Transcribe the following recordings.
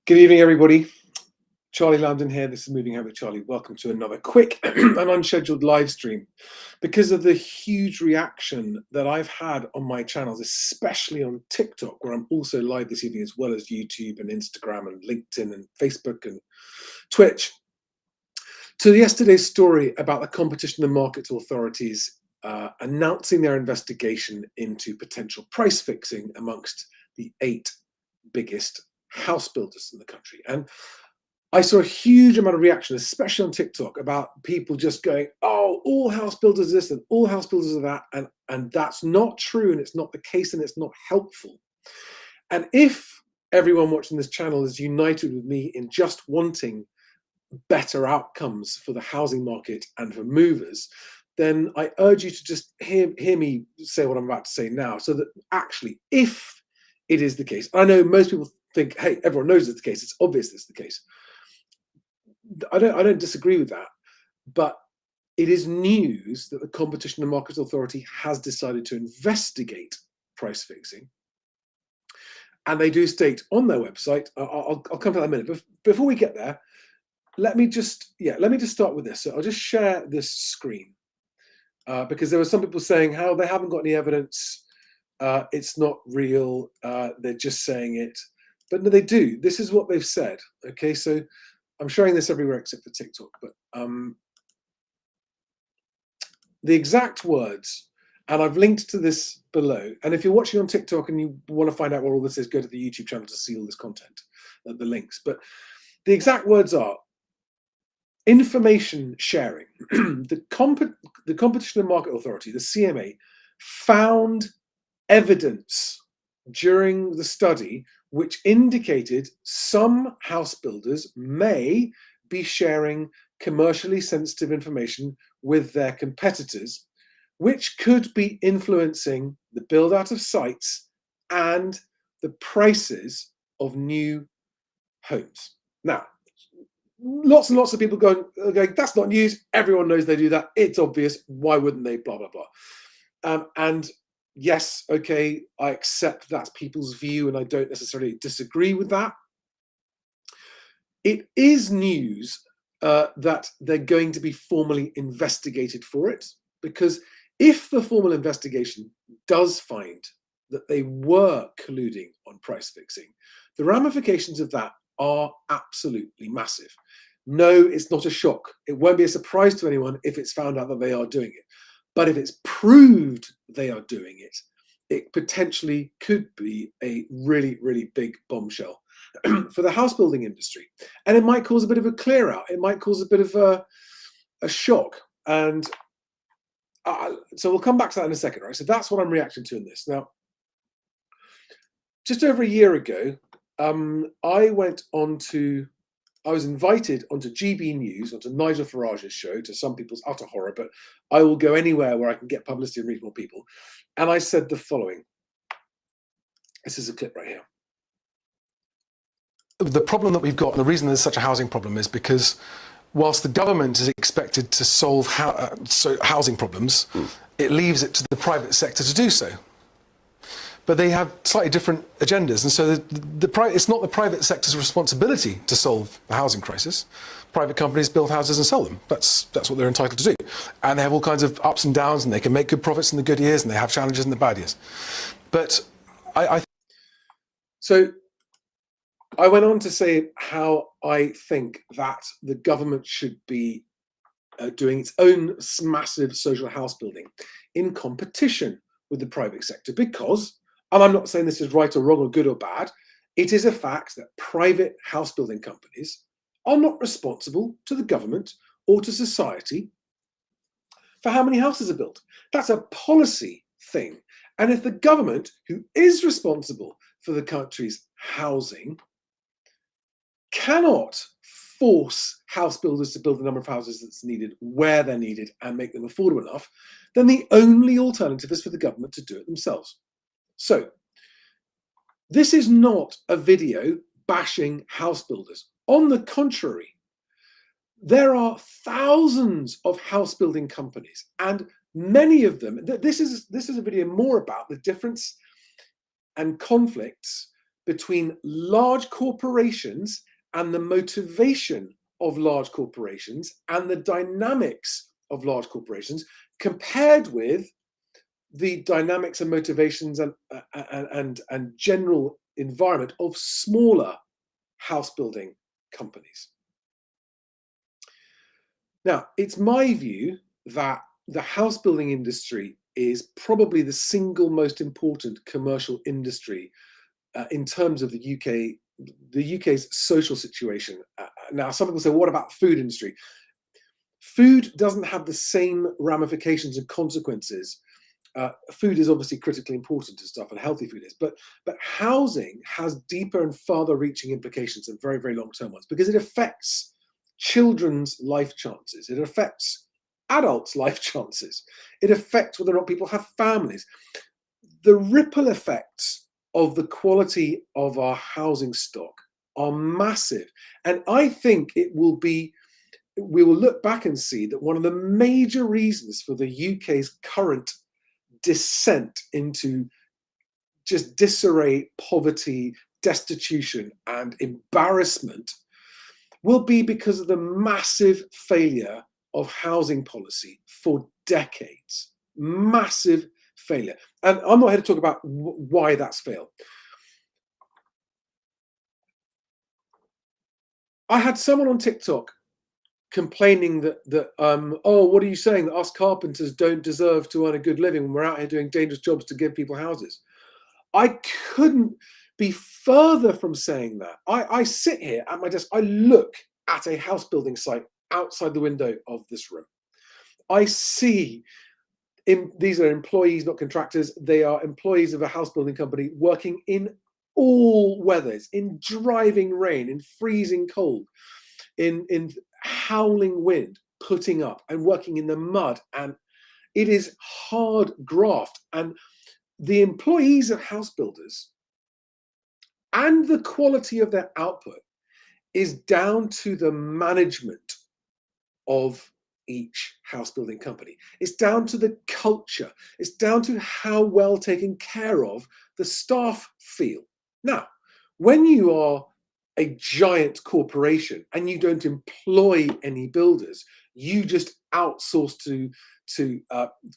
Good evening, everybody. Charlie Lambden here. This is Moving Home with Charlie. Welcome to another quick and unscheduled live stream. Because of the huge reaction that I've had on my channels, especially on TikTok, where I'm also live this evening, as well as YouTube and Instagram and LinkedIn and Facebook and Twitch, to yesterday's story about the Competition and Markets Authorities announcing their investigation into potential price fixing amongst the 8 biggest house builders in the country. And I saw a huge amount of reaction, especially on TikTok, about people just going, oh, all house builders this and all house builders are that. And that's not true, and it's not the case, and it's not helpful. And if everyone watching this channel is united with me in just wanting better outcomes for the housing market and for movers, then I urge you to just hear me say what I'm about to say now, so that actually, if it is the case, I know most people think, hey, everyone knows it's the case, it's obvious it's the case. I don't disagree with that, but it is news that the Competition and Markets Authority has decided to investigate price fixing. And they do state on their website, I'll come to that in a minute, but before we get there, let me just start with this. So I'll just share this screen because there were some people saying how they haven't got any evidence, it's not real, they're just saying it. But no, they do. This is what they've said. Okay, so I'm sharing this everywhere except for TikTok, but the exact words, and I've linked to this below. And if you're watching on TikTok and you want to find out what all this is, go to the YouTube channel to see all this content, the links. But the exact words are information sharing. The Competition and Market Authority, the CMA, found evidence during the study which indicated some house builders may be sharing commercially sensitive information with their competitors, which could be influencing the build out of sites and the prices of new homes. Now, lots and lots of people going, that's not news, everyone knows they do that, it's obvious, why wouldn't they, blah, blah, blah. And yes, okay, I accept that's people's view and I don't necessarily disagree with that. It is news that they're going to be formally investigated for it, because if the formal investigation does find that they were colluding on price fixing, the ramifications of that are absolutely massive. No, it's not a shock. It won't be a surprise to anyone if it's found out that they are doing it. But if it's proved they are doing it, it potentially could be a really, really big bombshell for the house building industry. And it might cause a bit of a clear out. It might cause a bit of a shock. And so we'll come back to that in a second, right? So that's what I'm reacting to in this. Now, just over a year ago, I was invited onto GB News, onto Nigel Farage's show, to some people's utter horror, but I will go anywhere where I can get publicity and reach more people. And I said the following. This is a clip right here. The problem that we've got, and the reason there's such a housing problem, is because whilst the government is expected to solve housing problems, it leaves it to the private sector to do so. But they have slightly different agendas, and so it's not the private sector's responsibility to solve the housing crisis. Private companies build houses and sell them. That's what they're entitled to do. And they have all kinds of ups and downs, and they can make good profits in the good years, and they have challenges in the bad years. But So I went on to say how I think that the government should be doing its own massive social house building in competition with the private sector, because, and I'm not saying this is right or wrong or good or bad, it is a fact that private house building companies are not responsible to the government or to society for how many houses are built. That's a policy thing. And if the government, who is responsible for the country's housing, cannot force house builders to build the number of houses that's needed where they're needed and make them affordable enough, then the only alternative is for the government to do it themselves. So this is not a video bashing house builders. On the contrary, there are thousands of house building companies, and many of them, this is a video more about the difference and conflicts between large corporations and the motivation of large corporations and the dynamics of large corporations compared with the dynamics and motivations and general environment of smaller house building companies. Now, it's my view that the house building industry is probably the single most important commercial industry in terms of the UK's social situation. Now, some people say, what about the food industry? Food doesn't have the same ramifications and consequences. Food is obviously critically important to stuff, and healthy food is, but housing has deeper and farther reaching implications and very, very long-term ones, because it affects children's life chances. It affects adults' life chances. It affects whether or not people have families. The ripple effects of the quality of our housing stock are massive. And I think we will look back and see that one of the major reasons for the UK's current descent into just disarray, poverty, destitution, and embarrassment will be because of the massive failure of housing policy for decades. Massive failure. And I'm not here to talk about why that's failed. I had someone on TikTok complaining that oh, what are you saying, that us carpenters don't deserve to earn a good living when we're out here doing dangerous jobs to give people houses? I couldn't be further from saying that. I sit here at my desk, I look at a house building site outside the window of this room. I see these are employees, not contractors. They are employees of a house building company working in all weathers, in driving rain, in freezing cold, in howling wind, putting up and working in the mud. And it is hard graft. And the employees of house builders and the quality of their output is down to the management of each house building company. It's down to the culture. It's down to how well taken care of the staff feel. Now, when you are a giant corporation and you don't employ any builders, you just outsource to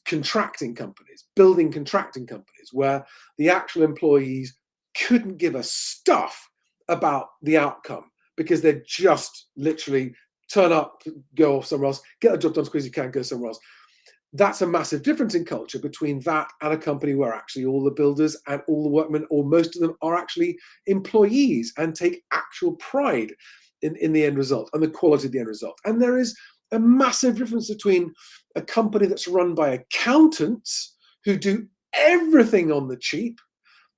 contracting companies, building contracting companies, where the actual employees couldn't give a stuff about the outcome because they're just literally turn up, go off somewhere else, get the job done as quick as you can, go somewhere else. That's a massive difference in culture between that and a company where actually all the builders and all the workmen, or most of them, are actually employees and take actual pride in the end result and the quality of the end result. And there is a massive difference between a company that's run by accountants who do everything on the cheap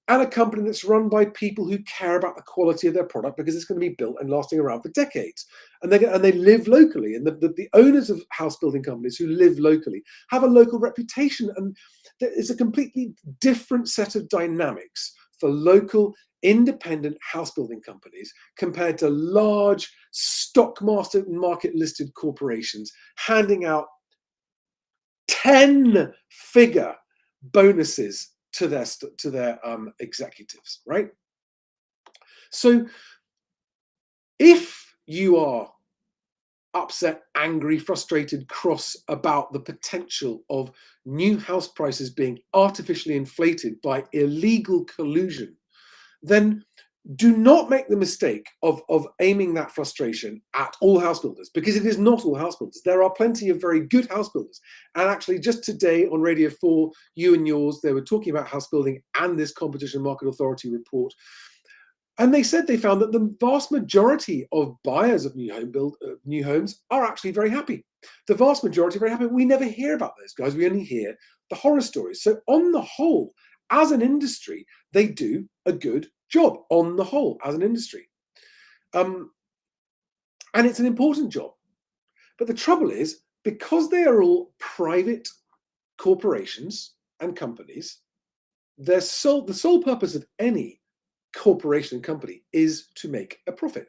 and a company that's run by people who care about the quality of their product because it's going to be built and lasting around for decades. And they live locally. And the owners of house building companies who live locally have a local reputation. And there is a completely different set of dynamics for local independent house building companies compared to large stock market listed corporations handing out 10-figure bonuses to their executives, right? So if you are upset, angry, frustrated, cross about the potential of new house prices being artificially inflated by illegal collusion, then do not make the mistake of aiming that frustration at all house builders, because it is not all house builders. There are plenty of very good house builders. And actually just today on Radio 4, you and yours, they were talking about house building and this Competition Market Authority report. And they said they found that the vast majority of buyers of new homes are actually very happy. The vast majority are very happy. We never hear about those guys. We only hear the horror stories. So on the whole, as an industry, they do a good job on the whole as an industry. And it's an important job. But the trouble is, because they are all private corporations and companies, the sole purpose of any corporation and company is to make a profit.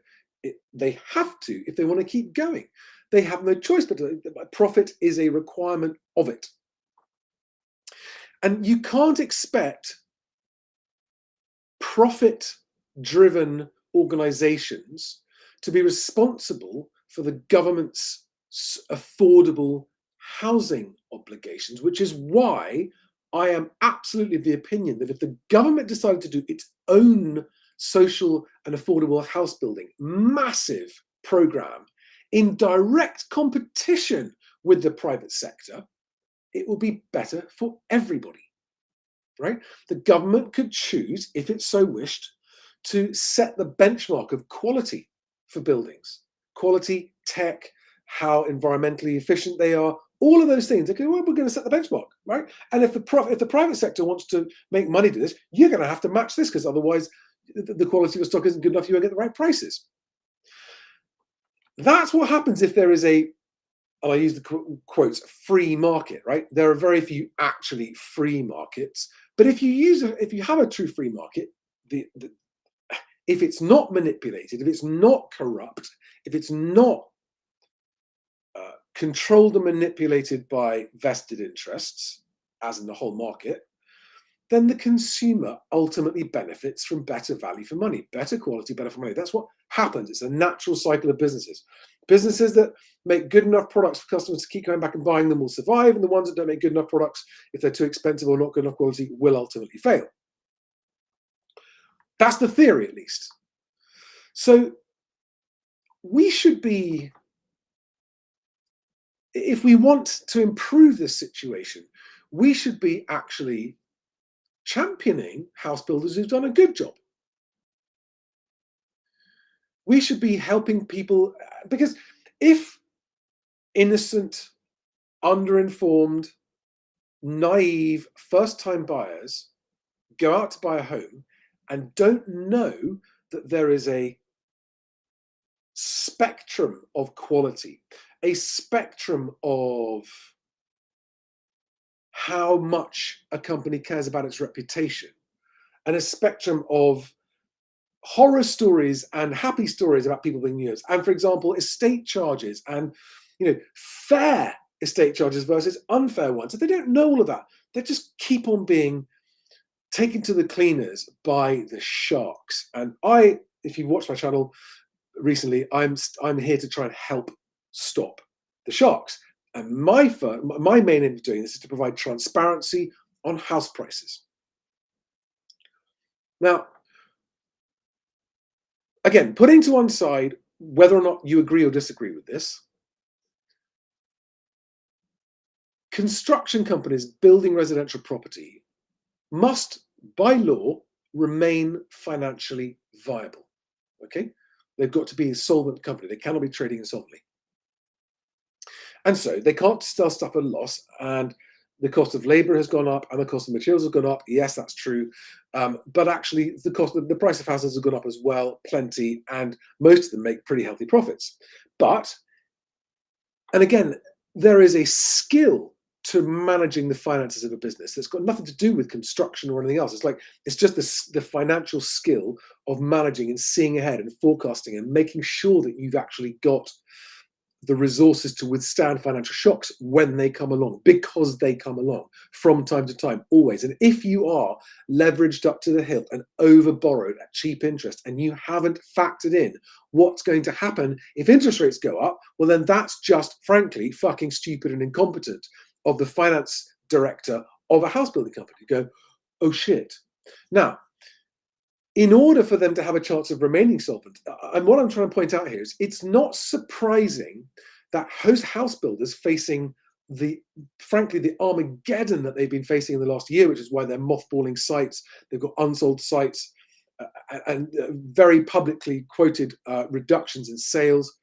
They have to if they want to keep going. They have no choice, but profit is a requirement of it. And you can't expect profit driven organizations to be responsible for the government's affordable housing obligations, which is why I am absolutely of the opinion that if the government decided to do its own social and affordable house building, massive program in direct competition with the private sector, it will be better for everybody, right? The government could choose, if it so wished, to set the benchmark of quality for buildings, quality, tech, how environmentally efficient they are, all of those things. They go, well, we're going to set the benchmark, right? And if the private sector wants to make money to this, you're going to have to match this, because otherwise the quality of the stock isn't good enough, you won't get the right prices. That's what happens if there is and I use the quotes, free market, right? There are very few actually free markets, but if you have a true free market, if it's not manipulated, if it's not corrupt, if it's not controlled and manipulated by vested interests, as in the whole market, then the consumer ultimately benefits from better value for money, better quality, better for money. That's what happens. It's a natural cycle of businesses. Businesses that make good enough products for customers to keep going back and buying them will survive, and the ones that don't make good enough products, if they're too expensive or not good enough quality, will ultimately fail. That's the theory, at least. So we should be, if we want to improve this situation, we should be actually championing house builders who've done a good job. We should be helping people, because if innocent, underinformed, naive, first-time buyers go out to buy a home and don't know that there is a spectrum of quality, a spectrum of how much a company cares about its reputation, and a spectrum of horror stories and happy stories about people being used. And for example, estate charges and fair estate charges versus unfair ones. If they don't know all of that, they just keep on being taken to the cleaners by the sharks. And if you've watched my channel recently, I'm here to try and help stop the sharks. And my main aim of doing this is to provide transparency on house prices. Now, again, putting to one side whether or not you agree or disagree with this, construction companies building residential property must, by law, remain financially viable. Okay? They've got to be a solvent company. They cannot be trading insolvently. And so they can't sell stuff at a loss, and the cost of labor has gone up and the cost of materials has gone up. Yes, that's true. But actually the price of houses has gone up as well, plenty, and most of them make pretty healthy profits. And again, there is a skill to managing the finances of a business that's got nothing to do with construction or anything else. It's just the financial skill of managing and seeing ahead and forecasting and making sure that you've actually got the resources to withstand financial shocks when they come along, because they come along from time to time, always. And if you are leveraged up to the hilt and over borrowed at cheap interest, and you haven't factored in what's going to happen if interest rates go up, well, then that's just, frankly, fucking stupid and incompetent of the finance director of a house building company to go, oh shit. Now, in order for them to have a chance of remaining solvent, and what I'm trying to point out here is it's not surprising that house builders facing frankly, the Armageddon that they've been facing in the last year, which is why they're mothballing sites, they've got unsold sites, and very publicly quoted reductions in sales.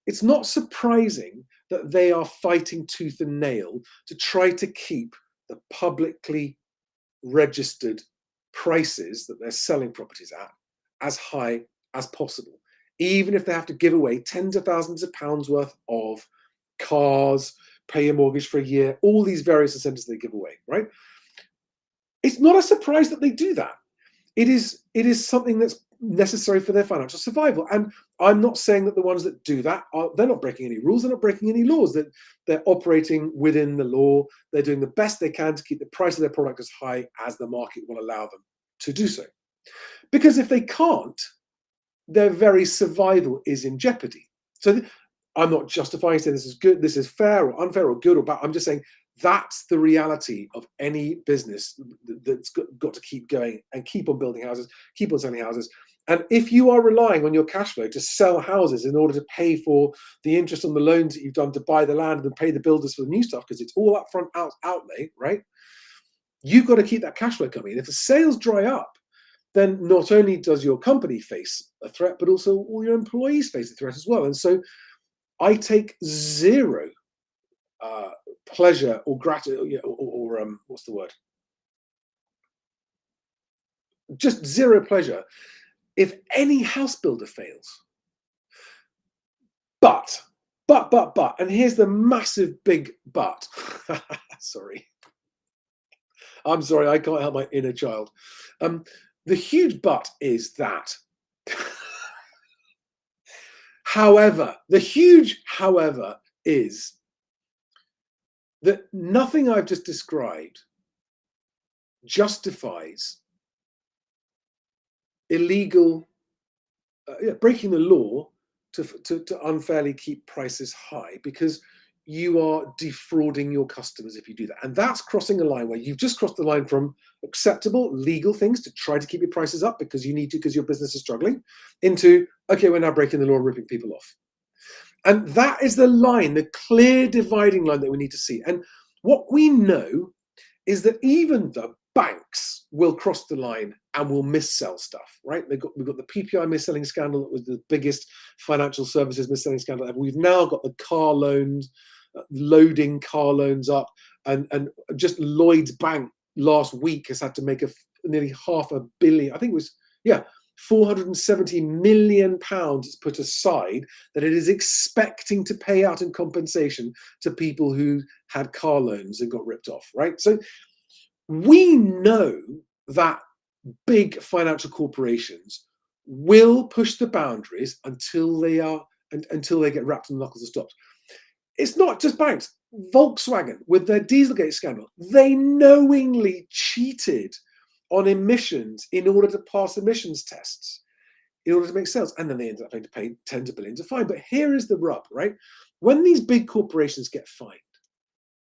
It's not surprising that they are fighting tooth and nail to try to keep the publicly registered prices that they're selling properties at as high as possible, even if they have to give away tens of thousands of pounds worth of cars, pay a mortgage for a year, all these various incentives they give away, right? It's not a surprise that they do that. It is something that's necessary for their financial survival. And I'm not saying that the ones that do that they're not breaking any rules, they're not breaking any laws, that they're operating within the law, they're doing the best they can to keep the price of their product as high as the market will allow them to do so. Because if they can't, their very survival is in jeopardy. So I'm not justifying saying this is good, this is fair or unfair or good or bad. I'm just saying that's the reality of any business that's got to keep going and keep on building houses, keep on selling houses. And if you are relying on your cash flow to sell houses in order to pay for the interest on the loans that you've done to buy the land and pay the builders for the new stuff, because it's all upfront outlay, right? You've got to keep that cash flow coming. And if the sales dry up, then not only does your company face a threat, but also all your employees face a threat as well. And so I take zero pleasure or gratitude, or what's the word? Just zero pleasure if any house builder fails. But, and here's the massive big but. Sorry. I'm sorry, I can't help my inner child. The huge but is that. However, the huge however is that nothing I've just described justifies illegal, breaking the law to unfairly keep prices high, because you are defrauding your customers if you do that. And that's crossing a line where you've just crossed the line from acceptable legal things to try to keep your prices up because you need to, because your business is struggling, into, okay, we're now breaking the law and ripping people off. And that is the line, the clear dividing line that we need to see. And what we know is that even the banks will cross the line and will missell stuff, right? We've got the PPI mis-selling scandal that was the biggest financial services mis-selling scandal ever. We've now got the car loans, loading car loans up, and just Lloyd's Bank last week has had to make nearly £500 million, I think it was, yeah, £470 million is put aside that it is expecting to pay out in compensation to people who had car loans and got ripped off, right? So we know that big financial corporations will push the boundaries until they get wrapped in the knuckles and stopped. It's not just banks. Volkswagen, with their Dieselgate scandal, they knowingly cheated on emissions in order to pass emissions tests, in order to make sales. And then they ended up having to pay tens of billions of fine. But here is the rub, right? When these big corporations get fined,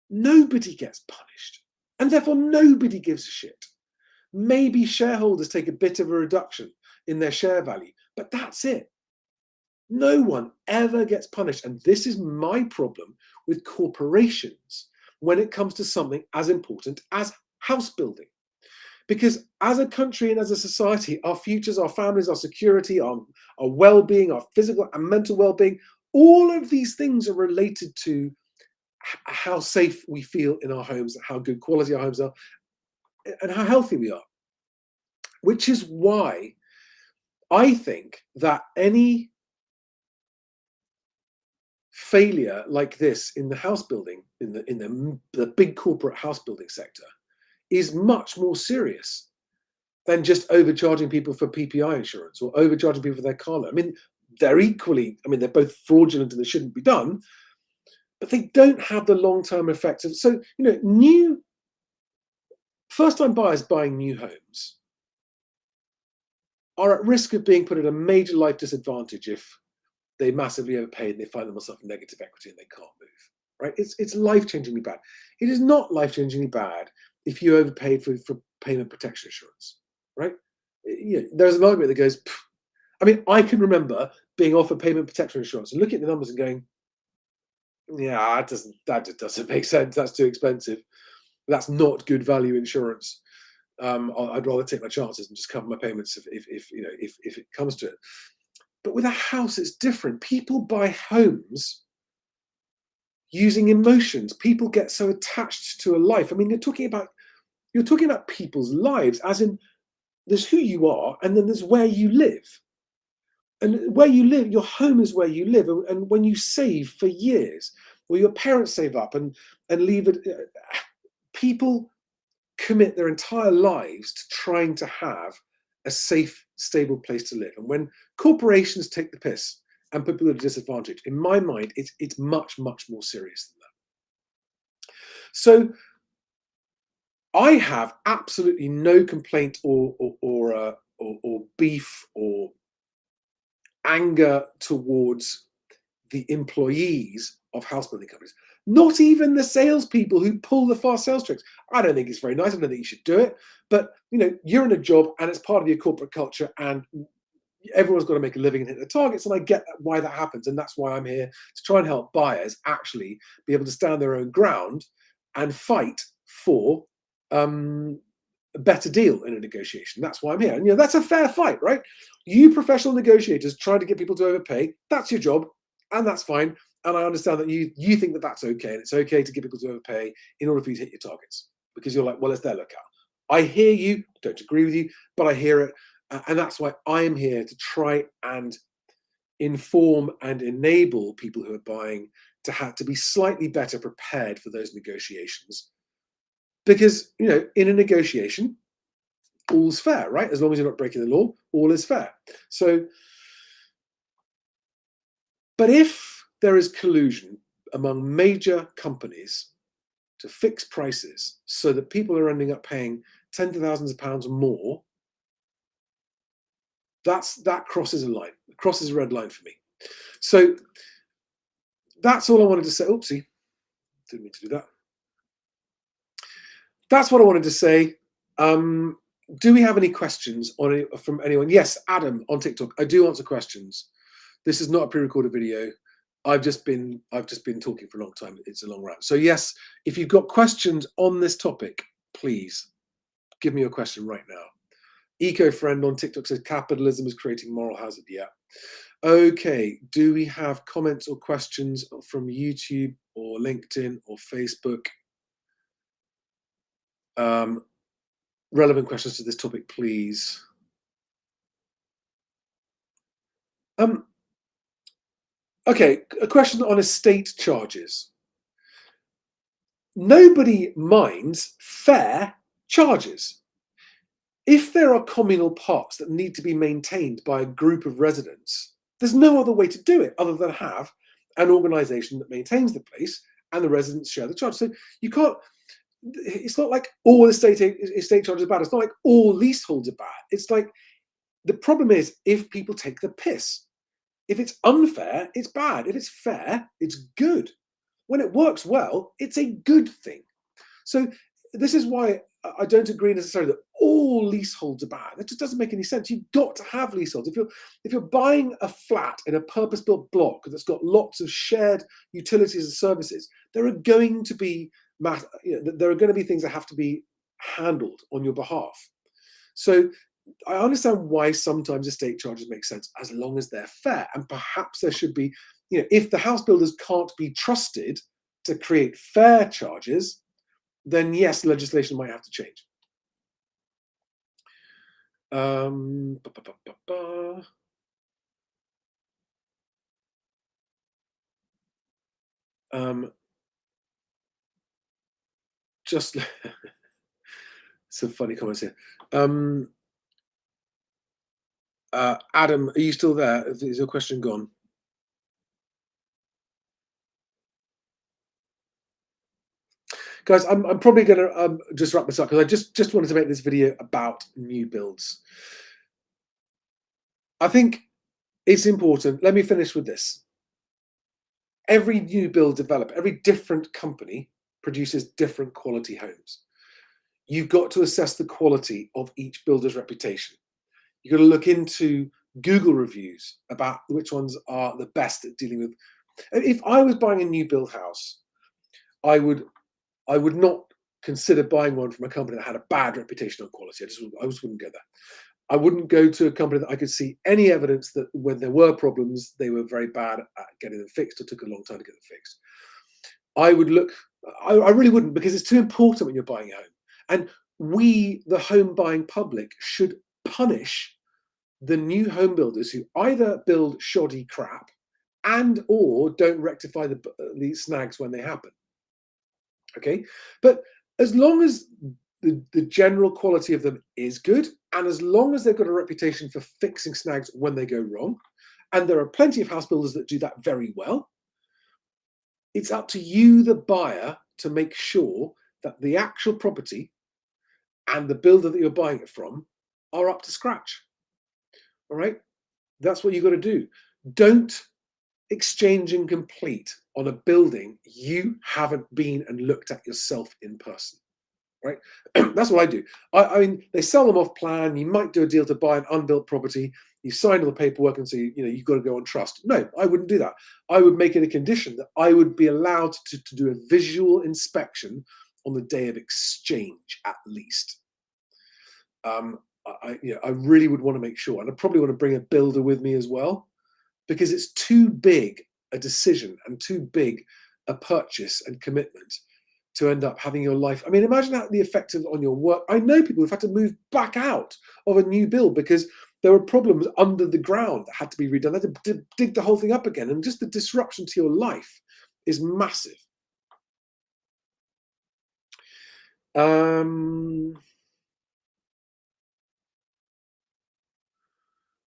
nobody gets punished. And therefore, nobody gives a shit. Maybe shareholders take a bit of a reduction in their share value, but that's it. No one ever gets punished. And this is my problem with corporations when it comes to something as important as house building. Because as a country and as a society, our futures, our families, our security, our well-being, our physical and mental well-being, all of these things are related to how safe we feel in our homes, how good quality our homes are, and how healthy we are. Which is why I think that any failure like this in the house building, in the big corporate house building sector, is much more serious than just overcharging people for PPI insurance or overcharging people for their car loan. I mean, they're both fraudulent and they shouldn't be done, but they don't have the long-term effect of, so, new first-time buyers buying new homes are at risk of being put at a major life disadvantage if they massively overpay and they find themselves in negative equity and they can't move, right? It's life-changingly bad. It is not life-changingly bad if you overpaid for payment protection insurance, right? There's an argument that goes, I mean, I can remember being offered payment protection insurance and looking at the numbers and going, yeah, that just doesn't make sense. That's too expensive. That's not good value insurance. I'd rather take my chances and just cover my payments if it comes to it. But with a house, it's different. People buy homes using emotions. People get so attached to a life. I mean, you're talking about people's lives, as in there's who you are, and then there's where you live. And where you live, your home is where you live. And when you save for years, or your parents save up and leave it, people commit their entire lives to trying to have a safe, stable place to live. And when corporations take the piss and put people at a disadvantage, in my mind, it's much, much more serious than that. So I have absolutely no complaint or or beef or anger towards the employees of house building companies. Not even the salespeople who pull the fast sales tricks. I don't think it's very nice. I don't think you should do it. But you're in a job and it's part of your corporate culture, and everyone's got to make a living and hit their targets. And I get why that happens, and that's why I'm here to try and help buyers actually be able to stand their own ground and fight for a better deal in a negotiation. That's why I'm here. And that's a fair fight, right? You professional negotiators trying to get people to overpay, that's your job, and that's fine. And I understand that you think that that's okay, and it's okay to get people to overpay in order for you to hit your targets, because you're like, well, it's their lookout. I hear you, don't agree with you, but I hear it. And that's why I am here to try and inform and enable people who are buying to have to be slightly better prepared for those negotiations. Because, in a negotiation, all's fair, right? As long as you're not breaking the law, all is fair. So, but if there is collusion among major companies to fix prices so that people are ending up paying tens of thousands of pounds more, that crosses a line. It crosses a red line for me. So that's all I wanted to say. Oopsie, didn't mean to do that. That's what I wanted to say. Do we have any questions from anyone? Yes, Adam on TikTok. I do answer questions. This is not a pre-recorded video. I've just been talking for a long time. It's a long rant. So yes, if you've got questions on this topic, please give me your question right now. Eco-friend on TikTok says capitalism is creating moral hazard. Yeah. Okay. Do we have comments or questions from YouTube or LinkedIn or Facebook? Relevant questions to this topic, please. Okay, a question on estate charges. Nobody minds fair charges. If there are communal parks that need to be maintained by a group of residents, there's no other way to do it other than have an organisation that maintains the place and the residents share the charge. So you can't. It's not like all estate charges are bad. It's not like all leaseholds are bad. It's like the problem is if people take the piss. If it's unfair, it's bad. If it's fair, it's good. When it works well, it's a good thing. So this is why I don't agree necessarily that all leaseholds are bad. That just doesn't make any sense. You've got to have leaseholds. If you're buying a flat in a purpose-built block that's got lots of shared utilities and services, there are going to be things that have to be handled on your behalf. So I understand why sometimes estate charges make sense as long as they're fair, and perhaps there should be, if the house builders can't be trusted to create fair charges, then yes, legislation might have to change. Just some funny comments here. Adam, are you still there? Is your question gone? Guys, I'm probably going to just wrap this up because I just wanted to make this video about new builds. I think it's important. Let me finish with this. Every new build developer, every different company produces different quality homes. You've got to assess the quality of each builder's reputation. You've got to look into Google reviews about which ones are the best at dealing with. If I was buying a new build house, I would not consider buying one from a company that had a bad reputation on quality. I just wouldn't go there. I wouldn't go to a company that I could see any evidence that when there were problems, they were very bad at getting them fixed or took a long time to get them fixed. I would look, I really wouldn't, because it's too important when you're buying a home. And we, the home buying public, should punish the new home builders who either build shoddy crap and or don't rectify the snags when they happen. Okay, but as long as the general quality of them is good, and as long as they've got a reputation for fixing snags when they go wrong, and there are plenty of house builders that do that very well, it's up to you, the buyer, to make sure that the actual property and the builder that you're buying it from are up to scratch. All right, that's what you've got to do. Don't exchange and complete on a building you haven't been and looked at yourself in person. Right? That's what I do. I mean, they sell them off plan. You might do a deal to buy an unbuilt property. You sign all the paperwork and say, you've got to go on trust. No, I wouldn't do that. I would make it a condition that I would be allowed to do a visual inspection on the day of exchange, at least. I really would want to make sure, and I probably want to bring a builder with me as well, because it's too big a decision and too big a purchase and commitment to end up having your life. I mean, imagine the effect on your work. I know people who've had to move back out of a new build because there were problems under the ground that had to be redone. They had to dig the whole thing up again. And just the disruption to your life is massive.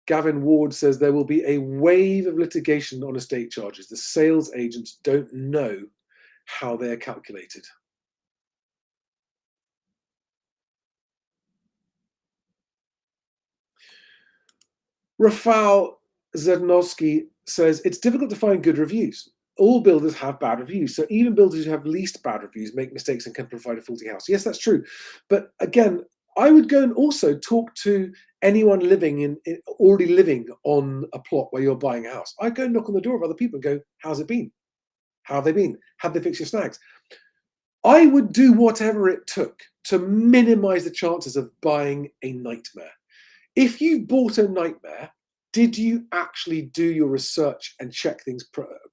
Gavin Ward says there will be a wave of litigation on estate charges. The sales agents don't know how they're calculated. Rafał Zednowski says it's difficult to find good reviews. All builders have bad reviews. So even builders who have least bad reviews make mistakes and can provide a faulty house. Yes, that's true. But again, I would go and also talk to anyone already living on a plot where you're buying a house. I'd go and knock on the door of other people and go, how's it been? How have they been? Have they fixed your snags? I would do whatever it took to minimize the chances of buying a nightmare. If you bought a nightmare, did you actually do your research and check things?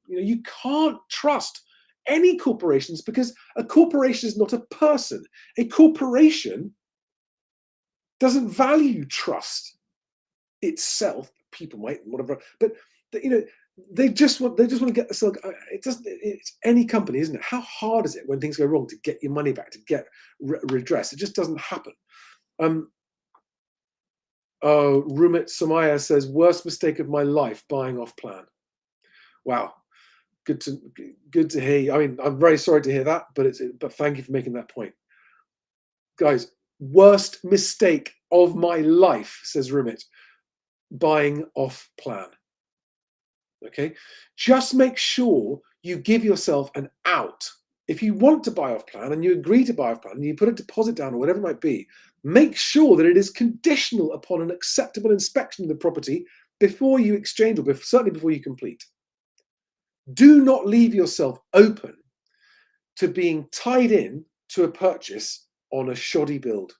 You can't trust any corporations because a corporation is not a person. A corporation doesn't value trust itself. People might, whatever, but they just want to get this. It's any company, isn't it? How hard is it when things go wrong to get your money back, to get redress? It just doesn't happen. Rumit Samaya says, worst mistake of my life, buying off plan. Wow, good to hear you. I mean, I'm very sorry to hear that, but thank you for making that point, guys. Worst mistake of my life, says Rumit, buying off plan. Okay, just make sure you give yourself an out. If you want to buy off plan and you agree to buy off plan and you put a deposit down or whatever it might be, make sure that it is conditional upon an acceptable inspection of the property before you exchange, or certainly before you complete. Do not leave yourself open to being tied in to a purchase on a shoddy build.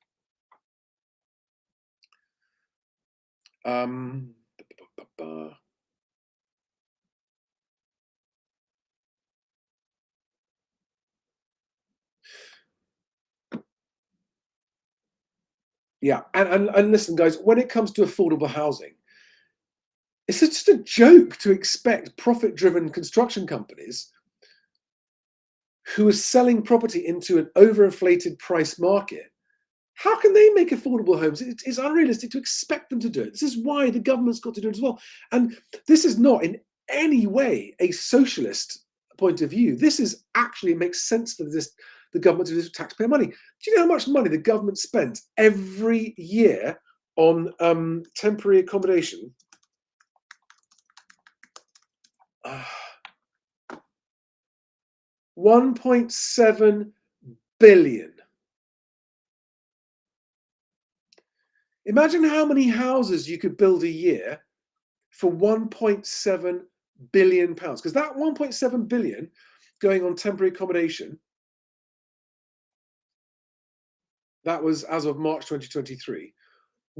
Yeah, and listen, guys, when it comes to affordable housing, it's just a joke to expect profit-driven construction companies who are selling property into an overinflated price market. How can they make affordable homes? It's unrealistic to expect them to do it. This is why the government's got to do it as well. And this is not in any way a socialist point of view. This is actually, it makes sense for the government to do this with taxpayer money. Do you know how much money the government spent every year on temporary accommodation? 1.7 billion. Imagine how many houses you could build a year for 1.7 billion pounds, because that 1.7 billion going on temporary accommodation, that was as of March 2023,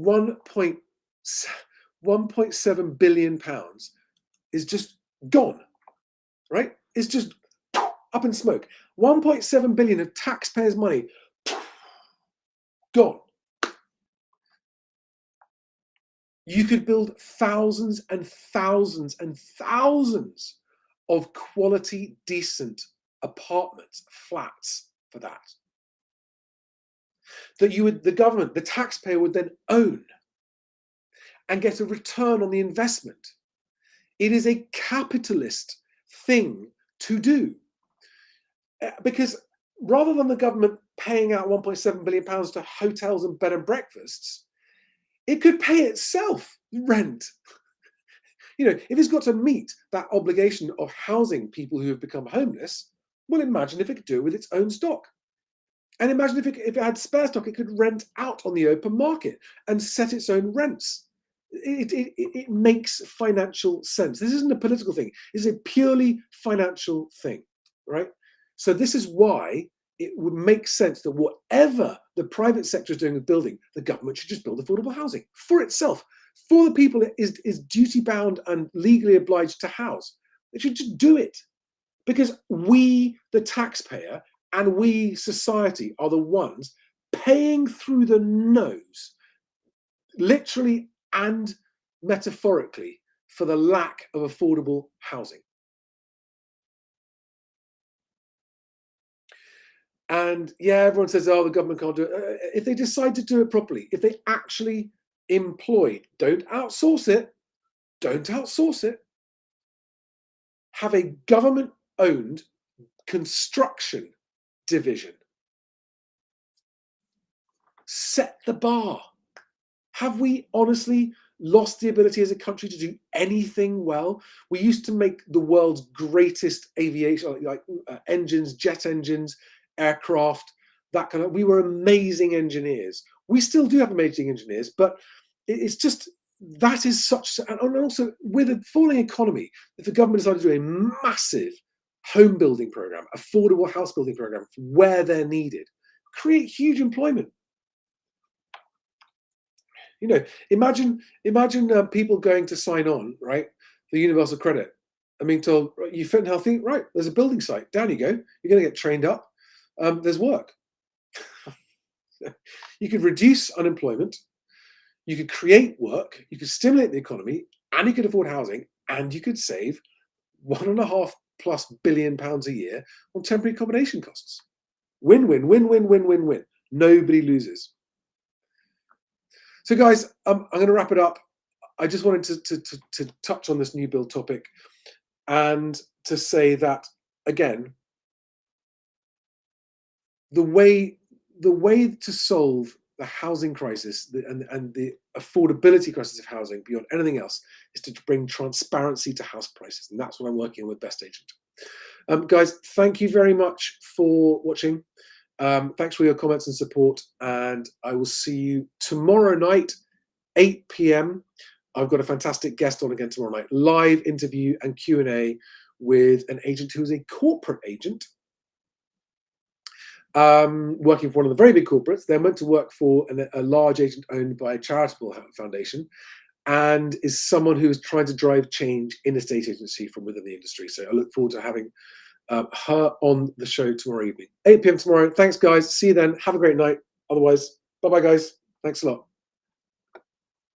1.7 billion pounds is just gone, right? It's just up in smoke. 1.7 billion of taxpayers' money gone. You could build thousands and thousands and thousands of quality, decent apartments, flats for that. That the government, the taxpayer would then own and get a return on the investment. It is a capitalist thing to do. Because rather than the government paying out 1.7 billion pounds to hotels and bed and breakfasts, it could pay itself. Rent. You know, if it's got to meet that obligation of housing people who have become homeless, well, imagine if it could do it with its own stock. And imagine if it had spare stock, it could rent out on the open market and set its own rents. It makes financial sense. This isn't a political thing. It's a purely financial thing, right? So this is why it would make sense that whatever the private sector is doing with building, the government should just build affordable housing for itself, for the people it is duty bound and legally obliged to house. It should just do it, because we, the taxpayer, and we, society, are the ones paying through the nose, literally and metaphorically, for the lack of affordable housing. And yeah, everyone says, oh, the government can't do it. If they decide to do it properly, if they actually employ, don't outsource it, have a government-owned construction division. Set the bar. Have we honestly lost the ability as a country to do anything well? We used to make the world's greatest aviation, like engines, jet engines, aircraft, that kind of. We were amazing engineers. We still do have amazing engineers, but it's just, that is such, and also with a falling economy, if the government decided to do a massive home building program, affordable house building program where they're needed, create huge employment. You know, imagine people going to sign on, right, for universal credit. I mean, told, you fit and healthy, right? There's a building site. Down you go. You're going to get trained up. There's work. You could reduce unemployment. You could create work. You could stimulate the economy, and you could afford housing, and you could save £1.5+ billion a year on temporary accommodation costs. Win, win, win, win, win, win, win. Nobody loses. So guys, I'm going to wrap it up. I just wanted to touch on this new build topic and to say that, again, the way to solve the housing crisis and the affordability crisis of housing beyond anything else is to bring transparency to house prices. And that's what I'm working on with Best Agent. Guys, thank you very much for watching. Thanks for your comments and support, and I will see you tomorrow night, 8 p.m. I've got a fantastic guest on again tomorrow night. Live interview and Q&A with an agent who is a corporate agent, working for one of the very big corporates. They're meant to work for a large agent owned by a charitable foundation, and is someone who is trying to drive change in a state agency from within the industry. So I look forward to having her on the show tomorrow evening, 8 p.m. tomorrow. Thanks, guys. See you then. Have a great night. Otherwise, bye-bye, guys. Thanks a lot.